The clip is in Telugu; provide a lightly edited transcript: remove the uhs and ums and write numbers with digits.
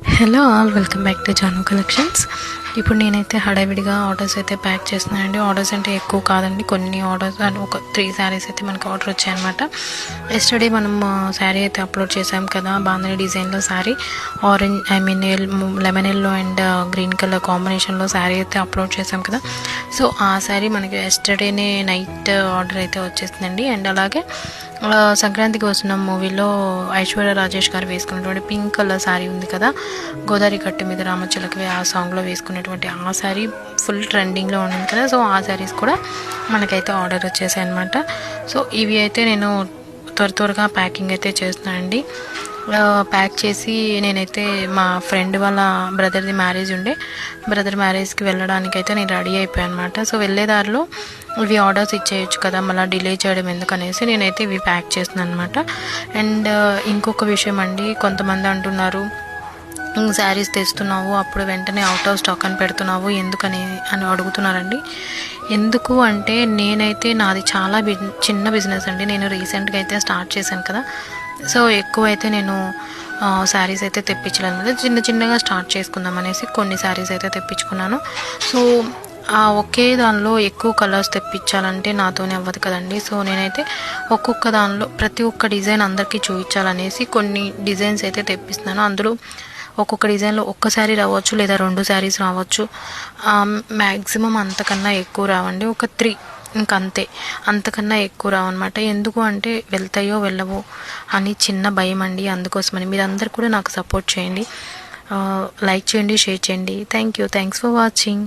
Hello all, welcome back to Jaanu collections. ఇప్పుడు నేనైతే హడావిడిగా ఆర్డర్స్ అయితే ప్యాక్ చేస్తున్నానండి. ఆర్డర్స్ అంటే ఎక్కువ కాదండి, కొన్ని ఆర్డర్స్ అండ్ ఒక 3 శారీస్ అయితే మనకు ఆర్డర్ వచ్చాయన్నమాట. ఎస్టర్డే మనం శారీ అయితే అప్లోడ్ చేసాం కదా, బాంధని డిజైన్లో sari, lemon yellow and green colour కాంబినేషన్లో శారీ అయితే అప్లోడ్ చేసాం కదా. సో ఆ శారీ మనకి ఎస్టర్డేనే నైట్ ఆర్డర్ అయితే వచ్చేసిందండి. అండ్ అలాగే సంక్రాంతికి వస్తున్న మూవీలో ఐశ్వర్య రాజేష్ గారు వేసుకున్నటువంటి పింక్ కలర్ శారీ ఉంది కదా, గోదావరి కట్టు మీద రామచిలకవి ఆ సాంగ్లో వేసుకున్నటువంటి ఆ శారీ ఫుల్ ట్రెండింగ్లో ఉంది కదా. సో ఆ శారీస్ కూడా మనకైతే ఆర్డర్ వచ్చేసాయి అనమాట. సో ఇవి అయితే నేను త్వరగా ప్యాకింగ్ అయితే చేస్తున్నానండి. ప్యాక్ చేసి నేనైతే మా ఫ్రెండ్ వాళ్ళ బ్రదర్ మ్యారేజ్కి వెళ్ళడానికి అయితే నేను రెడీ అయిపోయాను అనమాట. సో వెళ్ళేదారిలో ఇవి ఆర్డర్స్ ఇచ్చేయచ్చు కదా, మళ్ళీ డిలే చేయడం ఎందుకనేసి నేనైతే ఇవి ప్యాక్ చేస్తున్నాను అనమాట. అండ్ ఇంకొక విషయం అండి, కొంతమంది అంటున్నారు శారీస్ తెస్తున్నావు అప్పుడు వెంటనే అవుట్ ఆఫ్ స్టాక్ అని పెడుతున్నావు ఎందుకని అడుగుతున్నారండి. ఎందుకు అంటే నేనైతే నాది చాలా చిన్న బిజినెస్ అండి. నేను రీసెంట్గా అయితే స్టార్ట్ చేశాను కదా. సో ఎక్కువ అయితే నేను శారీస్ అయితే తెప్పించలేదు, చిన్నగా స్టార్ట్ చేసుకుందాం అనేసి కొన్ని శారీస్ అయితే తెప్పించుకున్నాను. సో ఒకే దానిలో ఎక్కువ కలర్స్ తెప్పించాలంటే నాతోనే అవ్వదు కదండి. సో నేనైతే ఒక్కొక్క దానిలో ప్రతి ఒక్క డిజైన్ అందరికీ చూపించాలనేసి కొన్ని డిజైన్స్ అయితే తెప్పిస్తున్నాను. అందులో ఒక్కొక్క డిజైన్లో ఒక్క శారీ రావచ్చు లేదా 2 శారీస్ రావచ్చు. మ్యాక్సిమం అంతకన్నా ఎక్కువ రావండి, ఒక 3 ఇంకంతే, అంతకన్నా ఎక్కువ రావన్నమాట. ఎందుకు అంటే వెళ్తాయో వెళ్ళవో అని చిన్న భయం అండి. అందుకోసమని మీరందరూ కూడా నాకు సపోర్ట్ చేయండి, లైక్ చేయండి, షేర్ చేయండి. Thanks for watching.